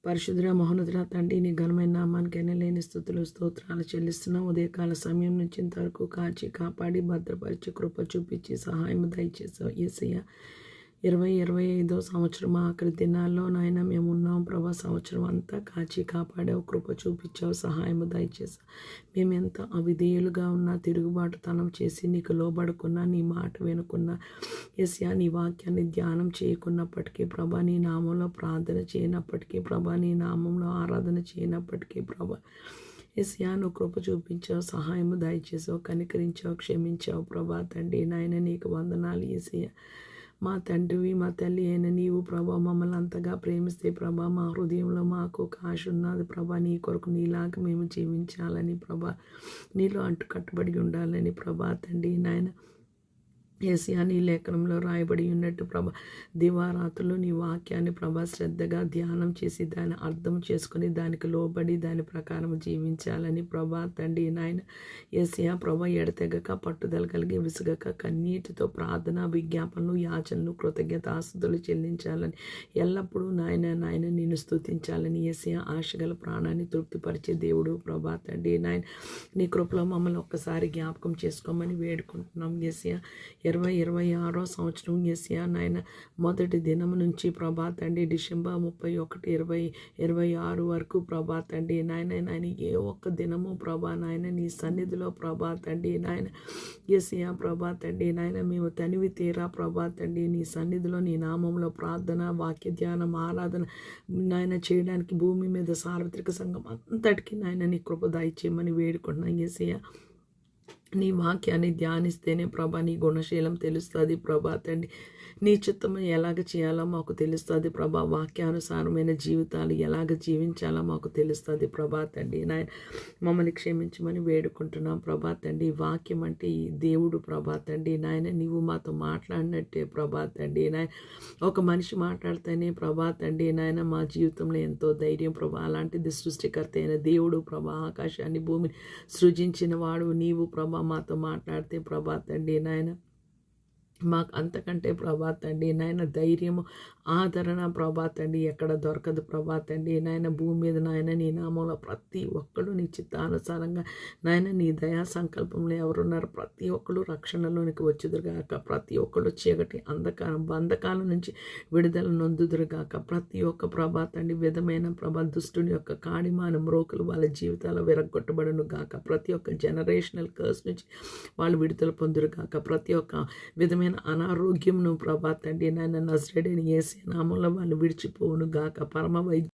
పరిశుద్ధుడ మహోన్నతుడ తండ్రి నీ ఘనమైన నామానికి ఎనలేని స్థుతులు స్తోత్రాలు చెల్లిస్తున్నాం. ఉదయకాల సమయం నుంచి ఇంతవరకు కాచి కాపాడి భద్రపరిచి కృప చూపించి సహాయం దయచేసావు యేసయ్య. 2025 సంవత్సరం ఆఖరి దినాల్లో నాయన మేము ఉన్నాం ప్రభా. సంవత్సరం అంతా కాచి కాపాడావు, కృప చూపించావు, సహాయం దయచేసావు. మేము ఎంత అవిధేయులుగా ఉన్నా, తిరుగుబాటుతనం చేసి నీకు లోబడుకున్నా, నీ మాట వినుకున్నా యేసయ్య, నీ వాక్యాన్ని ధ్యానం చేయకున్నప్పటికీ ప్రభా, నీ నామంలో ప్రార్థన చేయనప్పటికీ ప్రభా, నీ నామంలో ఆరాధన చేయనప్పటికీ ప్రభా యేసయ్య, నువ్వు కృప చూపించావు, సహాయము దయచేసావు, కనికరించావు, క్షమించావు ప్రభా. తండ్రి నాయన నీకు వందనాలు యేసయ్య. మా తండ్రివి మా తల్లి అయిన నీవు ప్రభా మమ్మల్ని అంతగా ప్రేమిస్తే ప్రభా, మా హృదయంలో మాకు ఒక ఆశ ఉన్నది ప్రభా. నీ కొరకు నీలాగా మేము జీవించాలని ప్రభా, నీలో కట్టుబడి ఉండాలని ప్రభా. తండ్రి నాయన యేసయ్య, నీ లేఖనంలో రాయబడి ఉన్నట్టు ప్రభా, దివారాత్రులు నీ వాక్యాన్ని ప్రభా శ్రద్ధగా ధ్యానం చేసి దాన్ని అర్థం చేసుకుని దానికి లోబడి దాని ప్రకారం జీవించాలని ప్రభా. తండ్రి నాయన యేసయ్య ప్రభా, ఎడతెగక పట్టుదల కలిగి విసుగక కన్నీటితో ప్రార్థన విజ్ఞాపనలు యాచనలు కృతజ్ఞతాస్తుతులు చెల్లించాలని ఎల్లప్పుడూ నాయన నిన్ను స్తుతించాలని యేసయ్య ఆశగల ప్రాణాన్ని తృప్తిపరిచే దేవుడు ప్రభా. తండ్రి నాయన నీ కృపలో మమ్మల్ని ఒక్కసారి జ్ఞాపకం చేసుకోమని వేడుకుంటున్నాం యేసయ్య. 2026 సంవత్సరం యేసయ్య నాయన మొదటి దినం నుంచి ప్రభా తండ్రి డిసెంబర్ 31, 2026 వరకు ప్రభా తండ్రి నాయన ఏ ఒక్క దినము ప్రభా నాయన నీ సన్నిధిలో ప్రభా తండ్రి నాయన యేసయ్య ప్రభా తండ్రి నాయన మేము తనివి తీరా ప్రభా తండ్రి నీ సన్నిధిలో నీ నామంలో ప్రార్థన వాక్య ధ్యానం ఆరాధన నాయన చేయడానికి భూమి మీద సార్వత్రిక సంఘం అంతటికీ నాయన నీ కృప దయచేయమని వేడుకుంటున్నాం యేసయ్య. నీ వాక్యాన్ని ధ్యానిస్తేనే ప్రభా నీ గుణశీలం తెలుస్తుంది ప్రభా తండ్రి. నీ చిత్తము ఎలాగ చేయాలో మాకు తెలుస్తుంది ప్రభా. వాక్యానుసారమైన జీవితాలు ఎలాగ జీవించాలో మాకు తెలుస్తుంది ప్రభా తండ్రి నాయన. మమ్మల్ని క్షమించమని వేడుకుంటున్నాం ప్రభా తండ్రి. వాక్యం అంటే ఈ దేవుడు ప్రభా తండ్రి నాయన. నీవు మాతో మాట్లాడినట్టే ప్రభా తండ్రి నాయన. ఒక మనిషి మాట్లాడితేనే ప్రభా తండ్రి నాయన మా జీవితంలో ఎంతో ధైర్యం ప్రభా. అలాంటిది సృష్టికర్త అయిన దేవుడు ప్రభా, ఆకాశాన్ని భూమిని సృజించిన వాడు నీవు ప్రభా. మాతో మాట్లాడితే ప్రభా తండ్రి నాయన మాకు అంతకంటే ప్రభా తండ్రి నాయన ధైర్యము ఆదరణ ప్రభా తండ్రి ఎక్కడ దొరకదు ప్రభా తండ్రి నాయన. భూమి మీద నాయన నీ నామంలో ప్రతి ఒక్కరు నీ చిత్తానుసారంగా నాయన నీ దయా సంకల్పంలో ఎవరున్నారు ప్రతి ఒక్కరు రక్షణలోనికి వచ్చుదురుగాక. ప్రతి ఒక్కరు చీకటి అంధకారం బంధకాల నుంచి విడుదల నొందుదురుగాక. ప్రతి ఒక్క ప్రభా తండ్రి విధమైన ప్రభా దుష్టుని యొక్క కాడిమాన మ్రోకులు వాళ్ళ జీవితాల్లో విరగొట్టబడును గాక. ప్రతి ఒక్క జనరేషనల్ కర్స్ నుంచి వాళ్ళు విడుదల పొందురుగాక. ప్రతి ఒక్క విధమైన అనారోగ్యంను ప్రభా తండ్రి నాయన నజరేయుడైన యేసయ్య నామములో వాళ్ళు విడిచిపోవును గాక. పరమ వైద్య